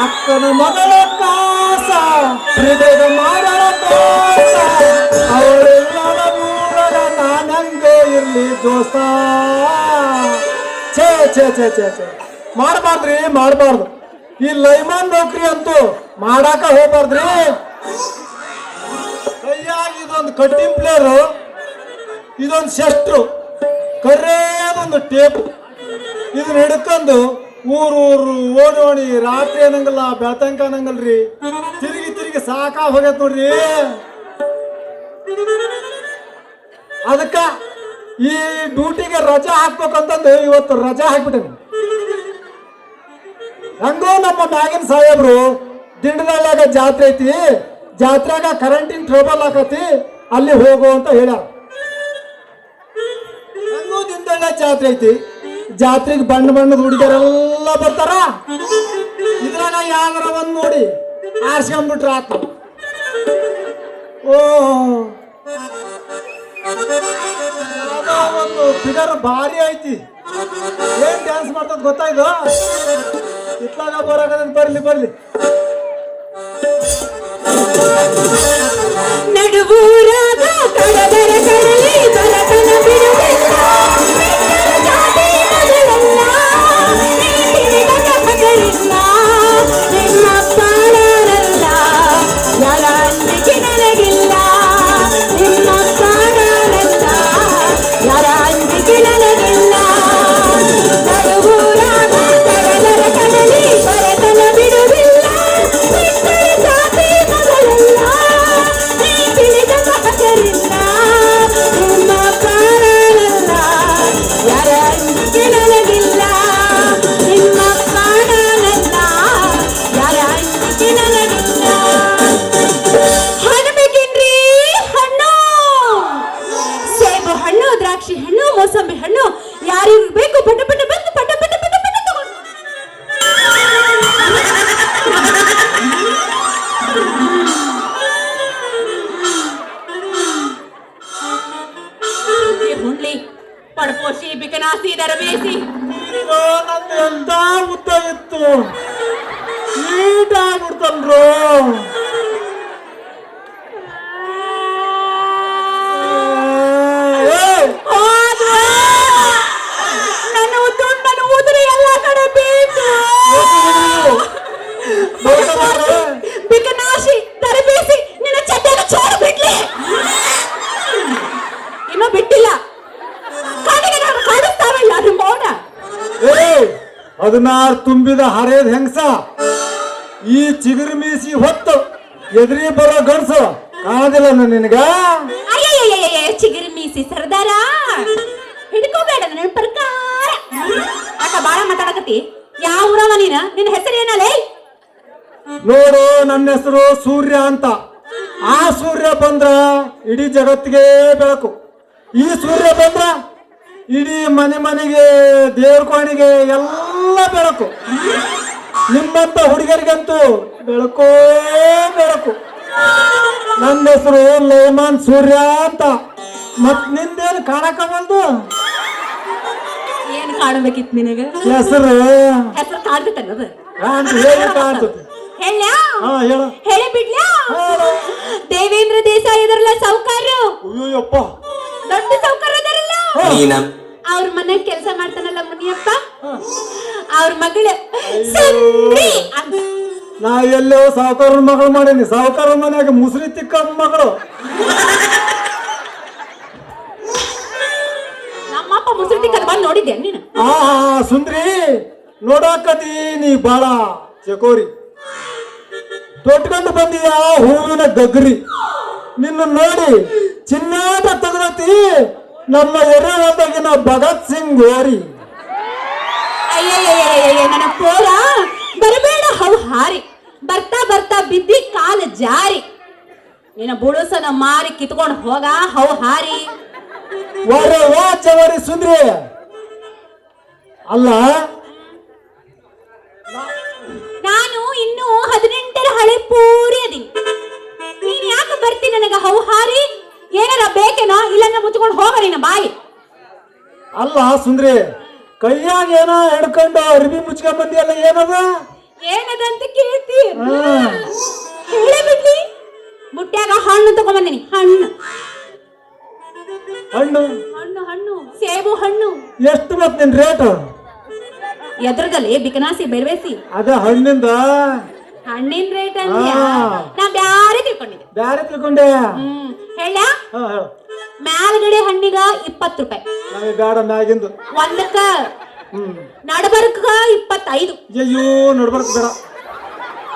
ಅಕ್ಕನ ಮಗಳ ಕಾಸ ಹೃದಯದ ಮಾಡಳ ಕಾಸ ಅವಳೆಲ್ಲರ ದೂರದ ನಾನಂಗೆ ಇರ್ಲಿ ದೋಸ್ತ. ಛೇ ಛೇ ಛೇ ಛೇ ಛೇ ಮಾಡಬಾರ್ದ್ರಿ, ಮಾಡಬಾರ್ದು. ಈ ಲೈಮಾನ್ ನೌಕರಿ ಅಂತೂ ಮಾಡಾಕ ಹೋಗ್ಬಾರ್ದ್ರಿ. ಕೈಯಾಗಿ ಇದೊಂದು ಕಟ್ಟಿಂಗ್ ಪ್ಲೇಯರು, ಇದೊಂದು ಶೆಸ್ಟ್ರು, ಕರ್ರೇದೊಂದು ಟೇಪ್, ಇದನ್ನ ಹಿಡ್ಕೊಂಡು ಊರು ಓಡೋಣಿ ರಾತ್ರಿ ಅನ್ನಂಗಲ್ಲ ಬೆಳತಂಕ ಅನ್ನಂಗಲ್ರಿ. ತಿರುಗಿ ತಿರುಗಿ ಸಾಕ ಹೋಗೈತ್ ನೋಡ್ರಿ. ಅದಕ್ಕ ಈ ಡ್ಯೂಟಿಗೆ ರಜಾ ಹಾಕ್ಬೇಕಂತಂದು ಇವತ್ತು ರಜಾ ಹಾಕ್ಬಿಟ್ಟೇನೆ. ಹಂಗೋ ನಮ್ಮ ಮ್ಯಾಗಿನ ಸಾಹೇಬ್ರು ದಿಂಡದಲ್ಲಾಗ ಜಾತ್ರೆ ಐತಿ, ಜಾತ್ರೆಗ ಕರೆಂಟಿನ ಟ್ರಬಲ್ ಆಕತಿ, ಅಲ್ಲಿ ಹೋಗು ಅಂತ ಹೇಳ್ಯಾರ. ಹಂಗೂ ದಿಂಡಲ್ಲ ಜಾತ್ರೆ ಐತಿ, ಜಾತ್ರೆಗೆ ಬಣ್ಣ ಬಣ್ಣದ ಹುಡುಗರೆಲ್ಲ ಬರ್ತಾರ. ಇದ್ರಾಗ ಯಾವ್ದಾರ ಒಂದ್ ನೋಡಿ ಆರ್ಸ್ಕೊಂಡ್ಬಿಟ್ರ ಆತು. ಓ ಒಂದು ಫಿಗರ್ ಭಾರಿ ಐತಿ, ಏನ್ ಡ್ಯಾನ್ಸ್ ಮಾಡ್ತದ ಗೊತ್ತಾಯ್ತು. ಇತ್ಲಾಗ ಬರಾಕದ ಬರ್ಲಿ ಬರ್ಲಿ. ನಡುವೂರಾಗ ಕಡದರ ಕಡಲಿ ಬರತನ ಬಿಡುವಿಲ್ಲ, ಜಾತಿ ಮಗಳೆಲ್ಲ ತಿಳಿದ ಮಗಳಿಲ್ಲ, ನಿಮ್ಮ ಪ್ರಾಣರಲ್ಲ ಯಾರ ಅಂಜಿಕೆ ನನಗಿಲ್ಲ, ನಿಮ್ಮ ಪ್ರಾಣರಲ್ಲ ಯಾರ ಅಂಜಿಕೆ ನನಗಿಲ್ಲ. ನಡುವೂರಾಗ ಕಡದರ ಕಡಲಿ ಬರತನ ಬಿಡುವಿಲ್ಲ, ಜಾತಿ ಮಗಳೆಲ್ಲ ತಿಳಿದ ಮಗರಿಲ್ಲ, ನಿಮ್ಮ ಪ್ರಾಣರಲ್ಲ ಯಾರ ಅಂಜಿಕೆ ನನಗಿಲ್ಲ, ನಿಮ್ಮ ಪ್ರಾಣರಲ್ಲ ಯಾರ ಅಂಜಿಕೆ ನನಗಿಲ್ಲ. ಹಣ್ಣು ಬೇಕೇನ್ರಿ? ಹಣ್ಣು, ಸೇಬು ಹಣ್ಣು, ದ್ರಾಕ್ಷಿ ಹಣ್ಣು, ಮೋಸಂಬಿ ಹಣ್ಣು, ಯಾರಿಗೂ ಬೇಕು ಪಟ ಪಟ ಬಂದು ಪಟ ಪಟ ಪಟ ಪಟ ತಗೊಂಡು. ಹುಣ್ಲಿ ಪಡಪೋಷಿ ಬಿಕನಾಸಿ ದರಬೇಸಿ ನಂದು ಎಂತ ಉದ್ದ ಇತ್ತು, ನೀಟ್ ಆಗ್ಬಿಡ್ತನ್ರು. ನನ್ನ ಉದ್ದು ನನ್ನ ಉದುರಿ ಎಲ್ಲ ಕಡೆ ಬೇಕು. ಬಿಕನಾಶಿ ದರಬೇಸಿ ನಿನ್ನ ಚಡ್ಡನ ಚೋರು ಬಿಡ್ಲಿ. ಇನ್ನೂ ಬಿಟ್ಟಿಲ್ಲ, ಕಡೆಗೆ ನಾನು ಕಾಣಿಸ್ತಾವಲ್ಲ ಅದು ಮೌನ. 16 ತುಂಬಿದ ಹರೇದ್ ಹೆಂಗಸ, ಈ ಚಿಗುರು ಮೀಸಿ ಹೊತ್ತು ಎದುರಿ ಬರೋ ಗಣಸು ಕಾಣದಿಲ್ಲ ನಿನಗ? ಅಯ್ಯಯ್ಯಯ್ಯ ಚಿಗುರು ಮೀಸಿ ಸರ್ದಾರ ಹಿಡ್ಕೋಬೇಡ ನನ್ನ ಪ್ರಕಾರ. ಆಕ ಬಾಳ ಮಾತಾಡಕತ್ತಿ. ಯಾವ ಊರವ ನೀನ? ನಿನ್ನ ಹೆಸರು ಏನಲ್ಲೇ? ನೋಡು, ನನ್ನ ಹೆಸರು ಸೂರ್ಯ ಅಂತ. ಆ ಸೂರ್ಯ ಬಂದ್ರ ಇಡೀ ಜಗತ್ತಿಗೆ ಬೆಳಕು, ಈ ಸೂರ್ಯ ಬಂದ್ರ ಇಡೀ ಮನೆ ಮನೆಗೆ ದೇವ್ರ ಕೋಣೆಗೆ ಎಲ್ಲ ಬೆಳಕು. ನಿಮ್ಮಂತ ಹುಡುಗರಿಗಂತೂ ಬೆಳಕೋ ಬೆಳಕು. ನನ್ನ ಹೆಸರು ಲೈಮಾನ್ ಸೂರ್ಯ ಅಂತ. ಮತ್ ನಿಂದೇನು ಕಾಣಕಬಲ್ದು? ಏನ್ ಕಾಣಬೇಕಿತ್ತು ನಿನಗ? ಹೆಸರು ಹೆಸರು ಕಾಣ್ತೈತೆ ಅನ್ನೋದು ಕಾಣ್ತದೆ. ಹೇಳ್ಯಾ? ಹೇಳು. ಹೇಳಿ ಬಿಡ್ಲಾ? ದೇವೇಂದ್ರ ದೇಸಾಯಿ ಇದರಲ್ಲ ಸೌಕಾರ್ರು, ಅಯ್ಯಪ್ಪ ದೊಡ್ಡ ಸೌಕಾರ ಅದರಲ್ಲ, ಅವ್ರ ಮನೆ ಕೆಲಸ ಮಾಡ್ತಾನಲ್ಲ ಮುನಿಯಪ್ಪ, ಅವ್ರ ಮಗಳು ಸುಂದ್ರಿ ಅಂತ. ನಾ ಎಲ್ಲೋ ಸಾವುಕಾರ ಮಗಳು ಮಾಡೀನಿ, ಸಾವುಕಾರ ಮನ್ಯಾಗ ಮುಸ್ರಿ ತಿಕ್ಕ ಮಗಳು. ನಮ್ಮಪ್ಪ ಮುಸ್ರಿ ತಿಕ್ಕದ್ ಬಂದು ನೋಡಿದ್ದೆ ನೀನು? ಸುಂದ್ರಿ ನೋಡಾಕತಿ ನೀ ಬಾಳ ಚಕೋರಿ, ತೊಟ್ಕೊಂಡು ಬಂದಿಯ ಹೂವಿನ ಗಗ್ರಿ. ನಿನ್ನ ನೋಡಿ ಚಿನ್ನಾಟ ತಗದತಿ ನಮ್ಮ ಎರೆಹೊಲದಾಗಿನ ಭಗತ್ ಸಿಂಗ್ ಗೋರಿ. ಅಯ್ಯಯ್ಯಯ್ಯ ನನ್ನ ಪೋರ ಬರಬೇಡ ಹವು ಹಾರಿ, ಬರ್ತಾ ಬರ್ತಾ ಬಿದ್ದಿ ಕಾಲ ಜಾರಿ, ನಿನ್ನ ಬುಡುಸನ ಮಾರಿ ಕಿತ್ಕೊಂಡು ಹೋಗ ಹವು ಹಾರಿ. ವಾ ಚವರಿ ಸುಂದ್ರಿ. ಅಲ್ಲ, ನಾನು ಇನ್ನು 18ರ ಹಳೆ ಪೂರಿ ಅದೀನಿ. ನೀನ್ ಯಾಕೆ ಬರ್ತಿ ನನಗ ಹವು ಹಾರಿ? ಏನಾರ ಬೇಕೇನೋ? ಇಲ್ಲಂದ್ರೆ ಮುಚ್ಕೊಂಡು ಹೋಗ ನಿನ್ನ ಬಾಯಿ. ಅಲ್ಲ ಸುಂದ್ರಿ, ಕೈಯಾಗ ಏನೋ ಹಿಡ್ಕೊಂಡು ಅರ್ಬಿ ಮುಚ್ಕೊಂಡ್ ಬಂದಿಯಲ್ಲ ಏನದ ಏನದಂತ ಕೇಳ್ತಿ ಹಾ. ಹೇಳೇ ಬಿಡ್ಲಿ ಬುಟ್ಟ್ಯಾಗ ಹಣ್ಣು ತಗೊಂಬಂದಿನಿ ಹಣ್ಣು ಹಣ್ಣು ಹಣ್ಣು ಹಣ್ಣು ಸೇಬು ಹಣ್ಣು ಎಷ್ಟು ಮತ್ ನಿನ್ ರೇಟ್ ಎದ್ರದಲ್ಲಿ ಬಿಕನಾಸಿ ಬೆರ್ವೇಸಿ ಅದ ಹಣ್ಣಿಂದ ಹಣ್ಣಿನ ರೇಟ್ ಅಂದ್ಯಾ ಹಾ. ನಾ ಬ್ಯಾರೆ ತಿಳ್ಕೊಂಡಿದ್ದೆ ಬ್ಯಾರೆ ತಿಳ್ಕೊಂಡೆ ಹೇಳ ಹಾ, ಹಾ. ಮ್ಯಾಲ್ಗಡೆ ಹಣ್ಣಿಗ 20 ರೂಪಾಯಿ ನಮಗೆ ಬೇಡ ಮ್ಯಾಗಿಂದು ಒಂದಕ್ಕ ಹ್ಮ್ ನಡಬರ್ಕ 25 ಅಯ್ಯೋ ನೋಡ್ಬಾರ್ದು ಬೇಡ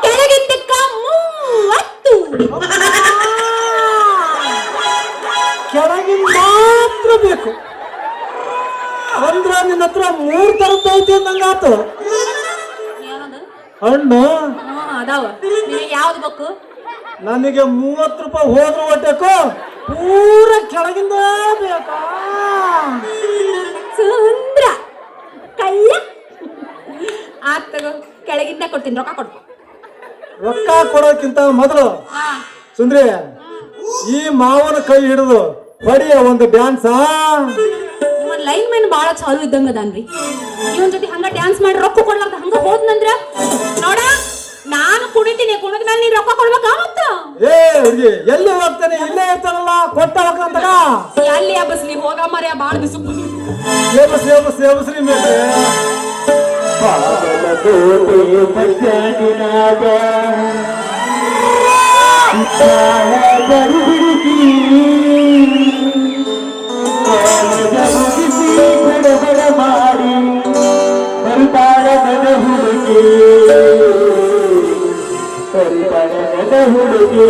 ಕೆಳಗಿಂದಕ್ಕ 30 ಕೆಳಗಿನ ಮಾತ್ರ ಬೇಕು ಅಂದ್ರ ನಿನ್ನ ಹತ್ರ 3 ತರದ್ದು ಐತಿ ಅಂದಂಗಾತು ಏನದು ಹಣ್ಣು ಅದಾವ ನಿನಗೆ ಯಾವ್ದು ಬೇಕು ನನಗೆ 30 ರೂಪಾಯಿ ಹೋದ್ರು ಹೊಟ್ಟೆಕು ಪೂರ ಕೆಳಗಿಂದ ಬೇಕಾ ಸುಂದ್ರ ಕಳ್ಳ ಆತ್ ತಗೋ ಕೆಳಗಿಂದ ಕೊಡ್ತೀನಿ ರೊಕ್ಕ ಕೊಡು ರೊಕ್ಕ ಕೊಡೋಕ್ಕಿಂತ ಮೊದಲು ಸುಂದ್ರಿ ಈ ಮಾವನ ಕೈ ಹಿಡಿದು ಹೊಡಿಯ ಒಂದು ಡ್ಯಾನ್ಸ್ ಇವನ್ ಲೈನ್ ಮ್ಯಾನ್ ಬಾಳ ಚಾಲು ಇದ್ದಂಗ ಅದಾನ್ರಿ ಇವನ್ ಜೊತೆ ಹಂಗ ಡ್ಯಾನ್ಸ್ ಮಾಡಿ ರೊಕ್ಕ ಕೊಡ್ಲಾರ್ದ ಹಂಗ ಹೋದ್ನಂದ್ರ ನೋಡ ನಾನು ಕುಣಿತೀನಿ ಕುಣಿದ ಮೇಲೆ ನೀನ್ ರೊಕ್ಕ ಕೊಡ್ಬೇಕಾ ಮತ್ತ ಏ ಹುಡುಗಿ ಎಲ್ಲಿ ಹೋಗ್ತಾನೆ ಇಲ್ಲೇ ಇರ್ತಾನಲ್ಲ ಕೊಟ್ಟ ಹೋಗ್ತಂತಗ ಎಲ್ಲಿ ಹಬ್ಬಸ್ಲಿ ಹೋಗ ಮರ್ಯ ಬಾಳ ಬಿಸು ಸೇವಸ್ರಿ ಮೇಲೆ ಮಾಡಿ ಬರ್ತಾಳ ಹುಡುಗಿ ಹುಡುಗಿ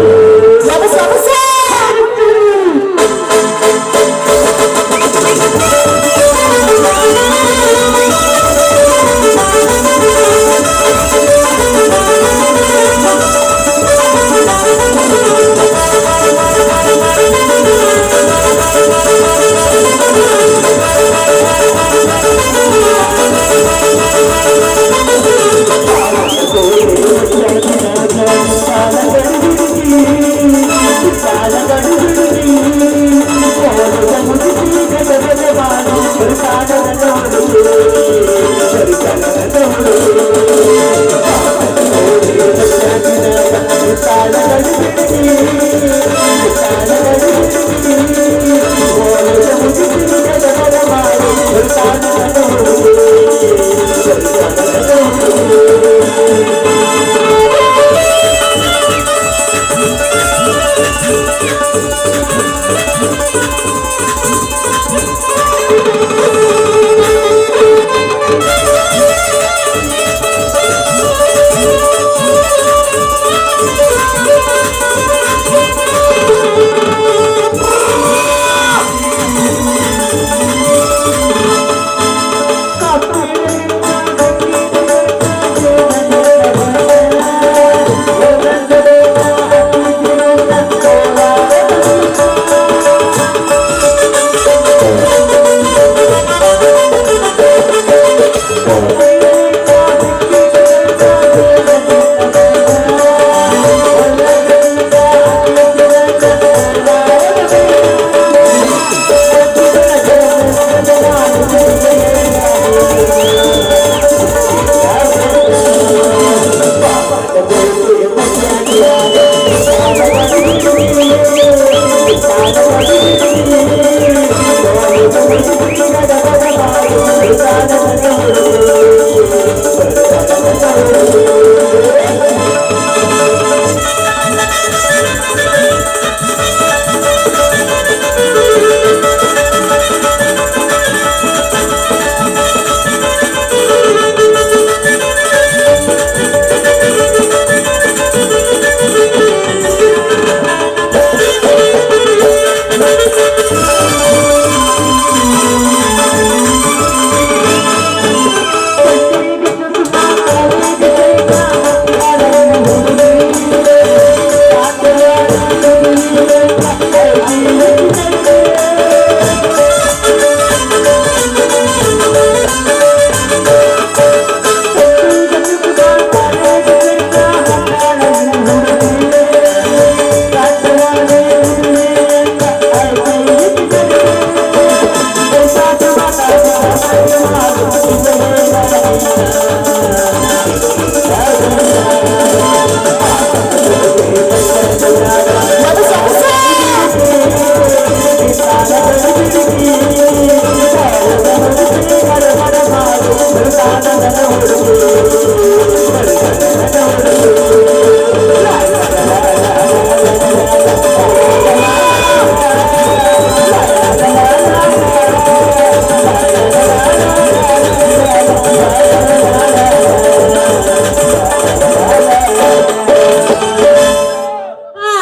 ಹಾ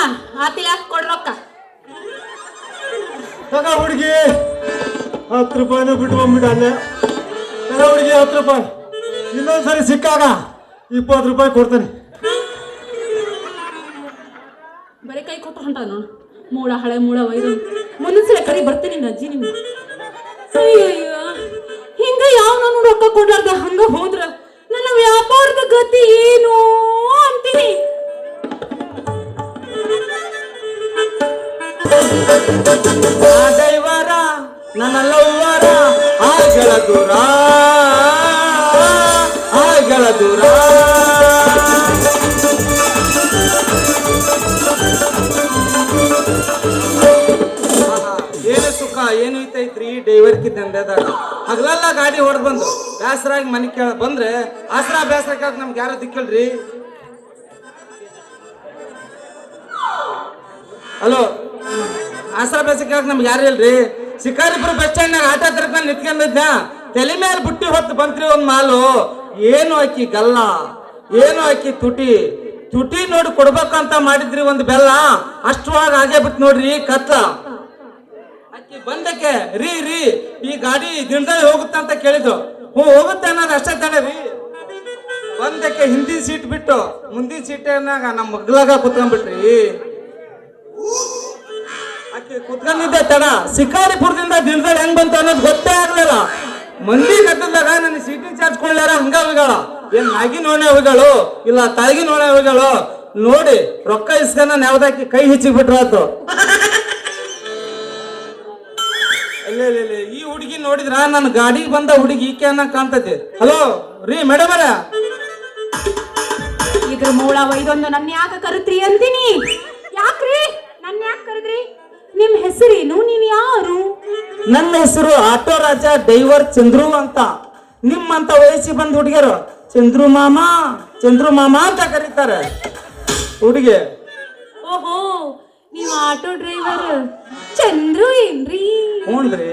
ಆತಿಲ್ಲ ಕೊಡ್ರೊಕ್ಕ. ತಗ ಹುಡುಗಿ 10 ರೂಪಾಯಿನ ಬಿಟ್ಟು ಬಂದ್ಬಿಟ್ಟು ಅಲ್ಲೇ. ತಗ ಹುಡುಗಿ 10 ರೂಪಾಯಿ. ಇನ್ನೊಂದ್ಸರಿ ಸಿಕ್ಕಾಗ 20 ರೂಪಾಯಿ ಕೊಡ್ತೇನೆ. ಬರೀ ಕೈ ಕೊಟ್ಟು ಹೊಂಟ ನೋಡು. ಮೂಳ ಹಳೆ ಮೂಳ ವೈರು ಮುಂದಿನ ಕರಿ ಬರ್ತೀನಿ ನಿನ್ನ ಅಜ್ಜಿ ನಿಮ್ಗೆ. ಅಯ್ಯಯ್ಯೋ ಹಿಂಗ ಯಾವ ನಾನು ರೊಕ್ಕ ಕೊಡ್ಲಾರ್ದ ಹಂಗ ಹೋದ್ರ ನನ್ನ ವ್ಯಾಪಾರದ ಗತಿ ಏನು ಅಂತೀನಿ. ದೈವರ ನನ್ನ ಲವ್ವರ ಆಗಳ ದೂರ ಆಗಳ ದೂರ. ಏನು ಸುಖ ಏನು ಐತೈತ್ರಿ ಡೈವರ್ಕಿ ದಂಧೆದಾಗ. ಹಗಲೆಲ್ಲ ಗಾಡಿ ಹೊಡೆದ್ ಬಂದು ಬೇಸರಾಗಿ ಮನೆ ಕೇಳ ಬಂದ್ರೆ ಆಸರಾ ಬೇಸರ ಕೇಳಕ್ ನಮ್ಗೆ ಯಾರು ದಿಕ್ಕಲ್ರಿ. ಹಲೋ, ಆಸರಾ ಬೇಸರ ಕೇಳಕ್ ನಮ್ಗೆ ಯಾರು ಇಲ್ರಿ. ಶಿಕಾರಿಪುರ ಬಸ್ ಸ್ಟ್ಯಾಂಡ್ನಾಗ ಆಟ ತರಕೊಂಡು ನಿಂತ್ಕೊಂಡಿದ್ನ ತಲೆ ಮೇಲೆ ಬುಟ್ಟಿ ಹೊತ್ತು ಬಂತ್ರಿ ಒಂದ್ ಮಾಲು. ಏನು ಅಕ್ಕಿ ಗಲ್ಲ, ಏನು ಅಕ್ಕಿ ತುಟಿ ತುಟಿ ನೋಡಿ ಕೊಡ್ಬೇಕಂತ ಮಾಡಿದ್ರಿ ಒಂದು ಬೆಲ್ಲ. ಅಷ್ಟವಾಗ ಆಗೇ ಬಿಟ್ಟು ನೋಡ್ರಿ ಕತ್ಲ. ಅಕ್ಕಿ ಬಂದಕ್ಕೆ ರೀ ರೀ ಈ ಗಾಡಿ ದಿನದಲ್ಲಿ ಹೋಗುತ್ತೆ ಅಂತ ಕೇಳಿದ್ರು. ಹೋಗುತ್ತೆ ಅನ್ನೋದು ಅಷ್ಟೇ ತಾನೆ ರೀ. ಬಂದಕ್ಕೆ ಹಿಂದಿನ ಸೀಟ್ ಬಿಟ್ಟು ಮುಂದಿನ ಸೀಟ್ನಾಗ ನಮ್ಮ ಮಗ್ಲಾಗ ಕುತ್ಕೊಂಡ್ಬಿಟ್ರಿ. ಆಕೆ ಕುತ್ಕೊಂಡಿದ್ದೆ ತಡ ಶಿಕಾರಿಪುರದಿಂದ ದಿನದಲ್ಲಿ ಹೆಂಗ್ ಬಂತು ಅನ್ನೋದು ಗೊತ್ತೇ ಆಗ್ಲಿಲ್ಲ. ಮಂದಿ ಕತ್ತದಾಗ ನನ್ನ ಸೀಟಿನ ಚಾರ್ಜ್ ಕೊಳ್ಳಾರ ಹಂಗ ಹೋಗಳ. ಏನ್ ನಾಗಿ ನೋಡೇ ಹೋಗಳು ಇಲ್ಲ ತಾಯಿಗೆ ನೋಡೇ ಹೋಗಳು ನೋಡಿ ರೊಕ್ಕ ಇಸ್ಕನ ಯಾವ್ದಾಕಿ ಕೈ ಹೆಚ್ಚಿಗೆ ಬಿಟ್ರಾತು. ಈ ಹುಡುಗಿ ನೋಡಿದ್ರ ನನ್ನ ಗಾಡಿಗೆ ಬಂದ ಹುಡುಗಿ ಈಕೆ ಅನ್ನಂಗ್ ಕಾಣ್ತೈತಿ. ಹಲೋ ರೀ ಮೇಡಮ್ ಅರ, ಇದ್ರ ಮೂಳ ಒಯ್ದೊಂದು ನನ್ನ ಯಾಕ ಕರುತ್ರಿ ಅಂತೀನಿ. ಯಾಕ್ರಿ ನನ್ನ ಯಾಕೆ ಕರೆದ್ರಿ? ನಿಮ್ ಹೆಸರೇನು? ನೀವ್ ಯಾರು? ನನ್ನ ಹೆಸರು ಆಟೋ ರಾಜ ಡೈವರ್ ಚಂದ್ರು ಅಂತ. ನಿಮ್ಮಂತ ವಯಸ್ಸಿಗೆ ಬಂದ ಹುಡುಗಿಯರು ಚಂದ್ರು ಮಾಮ ಅಂತ ಕರೀತಾರೆ ಹುಡುಗಿ. ಓಹೋ, ನೀವು ಆಟೋ ಡ್ರೈವರ್ ಚಂದ್ರು ಏನ್ರಿ? ಹ್ಞೂನ್ರಿ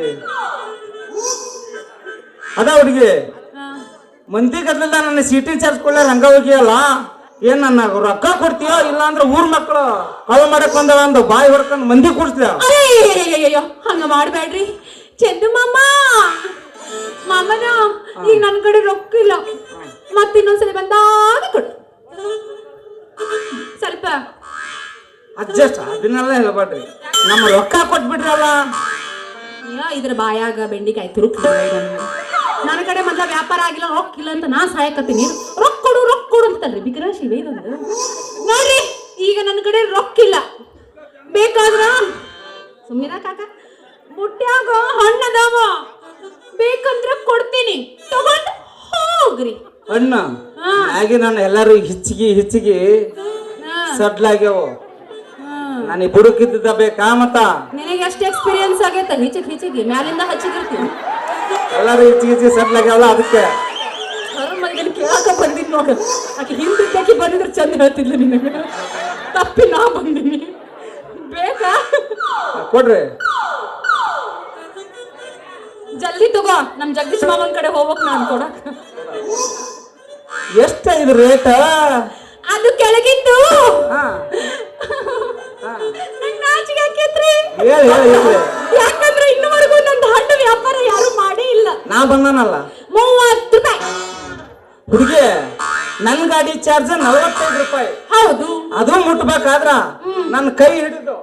ಅದ ಹುಡುಗಿ. ಮಂದಿ ಗದ್ಲಲ್ಲ ನನ್ನ ಸೀಟಿನ ಚಾರ್ಜ್ ಕೊಳ್ಳಾರ ಹಂಗ ಹೋಗಿಯಲ್ಲ. ಏನ್ ನನ್ನ ರೊಕ್ಕ ಕೊಡ್ತೀಯೋ ಇಲ್ಲ ಅಂದ್ರೆ ಊರ್ ಮಕ್ಕಳು ಕಳು ಮಾಡಕ್ ಬಂದವ ಒಂದು ಬಾಯಿ ಹೊಡ್ಕೊಂಡು ಮಂದಿ ಕೊಡ್ತೀಯ. ಅಯ್ಯೋ ಹಂಗ ಮಾಡ್ಬೇಡ್ರಿ ಚಂದು ಮಾಮನ ಈಗ ನನ್ ಕಡೆ ರೊಕ್ಕ ಇಲ್ಲ. ಮತ್ತ ಇನ್ನೊಂದ್ಸಲ ಬಂದಾಗ ಕೊಡು ಸ್ವಲ್ಪ ಅಡ್ಜಸ್ಟ್. ಅದನ್ನೆಲ್ಲ ಹೇಳ್ಬೇಡ್ರಿ, ನಮ್ಮ ರೊಕ್ಕ ಕೊಟ್ಬಿಟ್ರಲ್ಲ. ಇದ್ರ ಬಾಯಾಗ ಬೆಂಡಿಕಾಯಿ ತುರುಕ್. ನನ್ನ ಕಡೆ ಮೊದ್ಲ ವ್ಯಾಪಾರ ಆಗಿಲ್ಲ, ರೊಕ್ಕ ಇಲ್ಲ ಅಂತ ನಾ ಸಾಯಕತ್ತೀನಿ. ರೊಕ್ಕ ಕೊಡು ಅಂತಲ್ರಿ ಬಿಗ್ರ ಶಿವ ಇದೊಂದು ನೋಡ್ರಿ. ಈಗ ನನ್ನ ಕಡೆ ರೊಕ್ಕ ಇಲ್ಲ, ಬೇಕಾದ್ರ ಸುಮ್ಮನೆ ಕಾಕ ಮುಟ್ಟ್ಯಾಗ ಹಣ್ಣದಾವ, ಬೇಕಂದ್ರ ಕೊಡ್ತೀನಿ, ತಗೊಂಡ್ ಹೋಗ್ರಿ. ಅಣ್ಣ ಹಾಗೆ ನಾನು ಎಲ್ಲಾರು ಹಿಚ್ಚಿಗೆ ಸಡ್ಲಾಗ್ಯಾವ. ನಾನು ಬುಡುಕಿದ್ದ ಬೇಕಾ ಮತ್ತ ನಿನಗೆ ಎಷ್ಟು ಎಕ್ಸ್ಪೀರಿಯನ್ಸ್ ಆಗೈತೆ? ಹಿಚಿಗೆ ಮ್ಯಾಲಿಂದ ಹಚ್ಚಿದಿರ್ತೀನಿ. ಎಲ್ಲಾರು ಹಿಚ್ಚಿಗೆ ಸಡ್ಲಾಗ್ಯಾವಲ್ಲ ಅದಕ್ಕೆ ಮಂದಿನ ಕೇಳಾಕ ಬಂದಿದ್ ನೋಡು. ಆಕೆ ಹಿಂದಕ್ಕೆ ಬಂದಿದ್ರೆ ಚಂದ ಹೇಳ್ತಿದ್ಲು. ನಿನಗೆ ತಪ್ಪಿ ನಾ ಬಂದಿನಿ. ಬೇಕಾ? ಕೊಡ್ರಿ ಜಲ್ದಿ ತಗೋ. ನಮ್ ಜಗದೀಶ್ ಮಾಮನ್ ಕಡೆ ಹೋಗ್ಬೇಕ್ ನಾನು ಕೊಡಕ್. ಎಷ್ಟ ಇದು ರೇಟ್? ಅದು ಕೆಳಗಿದ್ದು ನಂಗ್ ನಾಚಿಕೆ ಆಕೈತ್ರಿ. ಯಾಕಂದ್ರೆ ಇನ್ನುವರೆಗೂ ನಂದು ಹಣ್ಣು ವ್ಯಾಪಾರ ಯಾರು ಮಾಡೇ ಇಲ್ಲ. ನಾ ಬಂದಾನಲ್ಲ 30 ರೂಪಾಯಿ. ಹುಡುಗಿ ನನ್ ಗಾಡಿ ಚಾರ್ಜ್ 45 ರೂಪಾಯಿ. ಹೌದು, ಅದು ಮುಟ್ಬೇಕಾದ್ರ ನನ್ನ ಕೈ ಹಿಡಿದು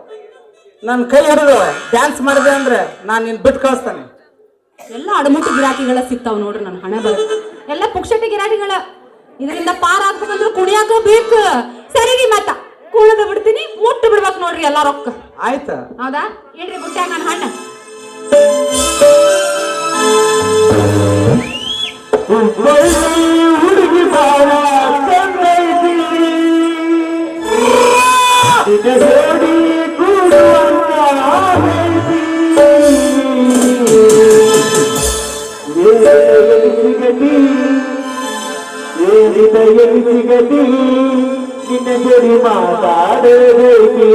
ಡ್ಯಾನ್ಸ್ ಮಾಡಿದೆ ಅಂದ್ರೆ ನಾನು ನಿನ್ ಬಿಟ್ಟು ಕಳಿಸ್ತಾನೆ. ಎಲ್ಲ ಅಡಮುಟ್ಟು ಗಿರಾಕಿಗಳ ಸಿಗ್ತಾವ್ ನೋಡ್ರಿ. ನನ್ನ ಹಣ ಬರುತ್ತೆ ಎಲ್ಲ ಪುಕ್ಷಟಿ ಗಿರಾಕಿಗಳ. ಇದರಿಂದ ಪಾರ್ ಆಗ್ಬೇಕಂದ್ರೆ ಕುಣಿಯಾಕ ಬೇಕು. ಸರಿರಿ ಮತ್ತ ಕುಣದ ಬಿಡ್ತೀನಿ, ಮುಟ್ಟು ಬಿಡ್ಬೇಕು ನೋಡ್ರಿ ಎಲ್ಲಾ ರೊಕ್ಕ. ಆಯ್ತಾ? ಹೌದಾ? ಇಡ್ರಿ ಬುಟ್ಟ್ಯಾಗ ನನ್ನ ಹಣ್ಣ. ಹುಡುಗಿ ಬಾಳ ಜೋಡಿ ಕೂಡುವಂತ ಬೇಡಿದೆಯಲ್ಲಿ ಸಿಗದಿ ನಿನ್ನ ಜೋಡಿ ಮಾತಾಡಬೇಕಿ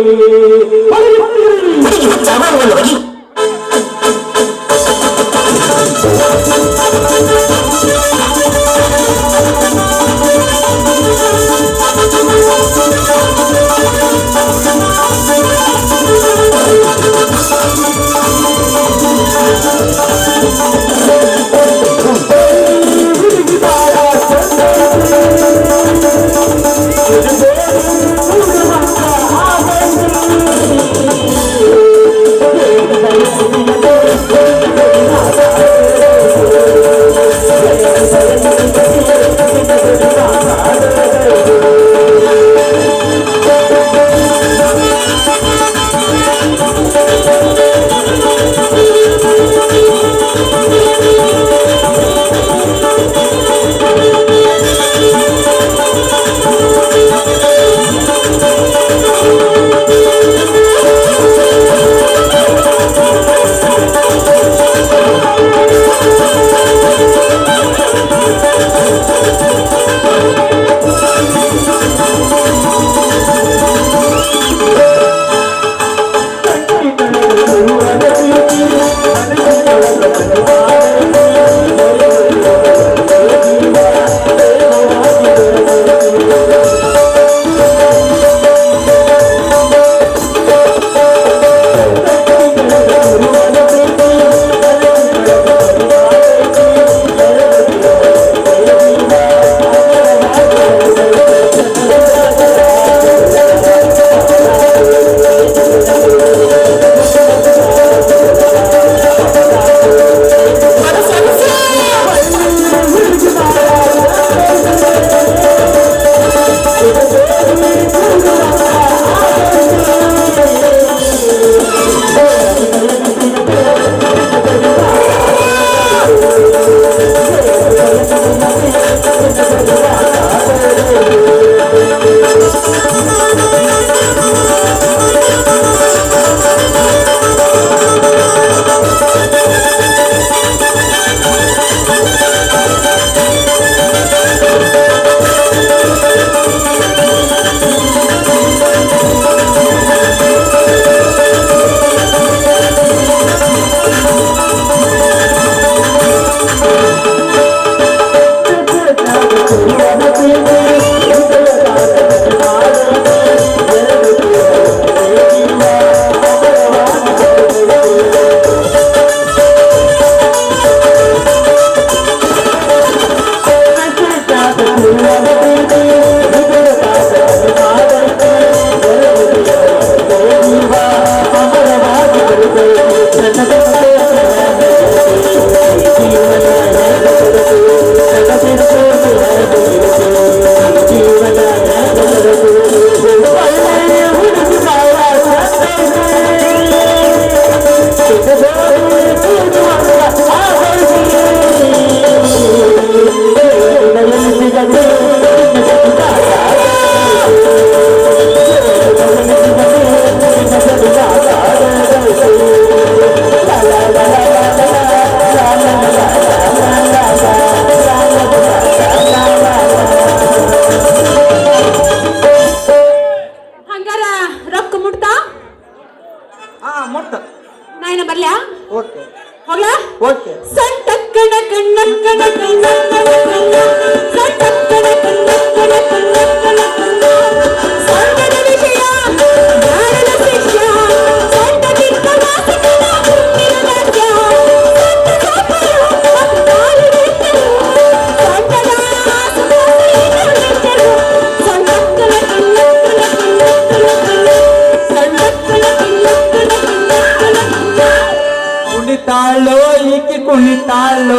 ಕುಣಿತಾಳು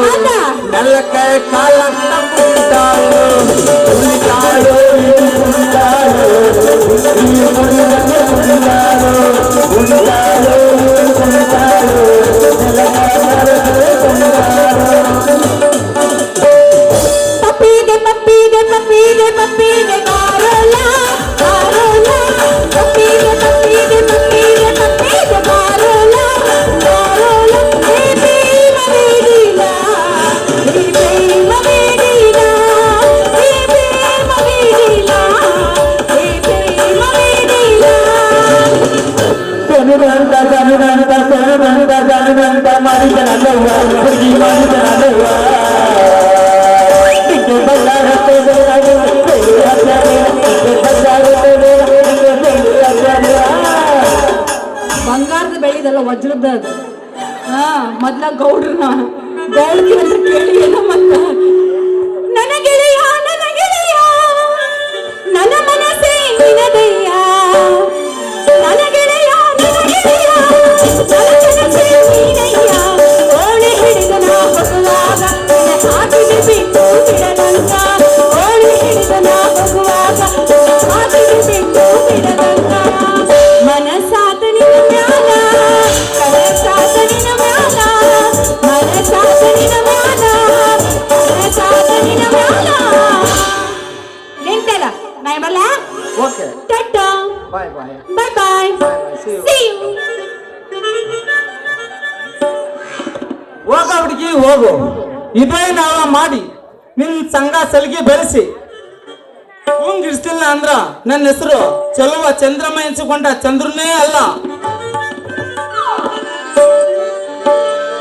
ನೆಲಕೈ ಕಾಲಂತ ಕುಣಿತಾಳು ಕುಣಿತಾಳು ಕುಣಿತಾಳು ಕುಣಿತಾಳು ಕುಣಿತಾಳು ಕುಣಿತಾಳು ನೆಲಕೈ ಕುಣಿತಾಳು ಪಪ್ಪಿಗೆ ಪಪ್ಪಿಗೆ ಪಪ್ಪಿಗೆ ಪಪ್ಪಿಗೆ ಕಾರೋಲ ಕಾರೋಲ ಪಪ್ಪಿಗೆ ಪಪ್ಪಿಗೆ ಪಪ್ಪಿಗೆ ಪಪ್ಪಿಗೆ ಕಾರೋಲ ಕಾರೋಲ ಹೇ ಪ್ರೇಮ ಬೇಡಿಲ ಹೇ ಪ್ರೇಮ ಬೇಡಿಲ ಹೇ ಪ್ರೇಮ ಗೌಡ್ರನ್ನ ಗೌಡ್ತಿ ಅಂತ ಕೇಳಿ ಏನೋ ಮತ್ತ ನನ್ನ ಗೆಳೆಯ ನನ್ನ ಮನಸ್ಸೇ ನಿನದಯ್ಯ ನನ್ನ ಗೆಳೆಯ ನನ್ನ ಮನಸ್ಸೇ ನೀನಯ್ಯ ಓಣೆ ಹಿಡಿದು ನಾ ಹೋಗುವಾಗ ನಿನ್ನ ಹಾಕಿಗೆ ಬಿಟ್ಟು ಬಿಡದಂತ ಓಣೆ ಹಿಡಿದು ನಾ ಹೋಗುವಾಗ ನಿನ್ನ ಹಾಕಿಗೆ ಬಿಟ್ಟು ಬಿಡದಂತ ಮನಸಾತ ನಿನ್ನ ಮ್ಯಾಲ ಕನಸಾತ ನಿನ್ನ ಮ್ಯಾಲ ಮನಸಾತ ನಿನ್ನ ಮ್ಯಾಲ ಕನಸಾತ ನಿನ್ನ ಮ್ಯಾಲ ನಿಂತಲ್ಲ ನಾಯಿ ಬರಲ್ಲ okay tata bye bye bye bye See you. See you. ಹೋಗ ಹುಡುಗಿ ಹೋಗು ಇದೇ ನಾವ ಮಾಡಿ ನಿನ್ ಸಂಘ ಸಲಿಗೆ ಬೆಳೆಸಿ ಇರ್ತಿಲ್ಲ ಅಂದ್ರ ನನ್ನ ಹೆಸರು ಚಲುವ ಚಂದ್ರಮ್ಮ ಎನ್ಸಿಕೊಂಡ ಚಂದ್ರನೇ ಅಲ್ಲ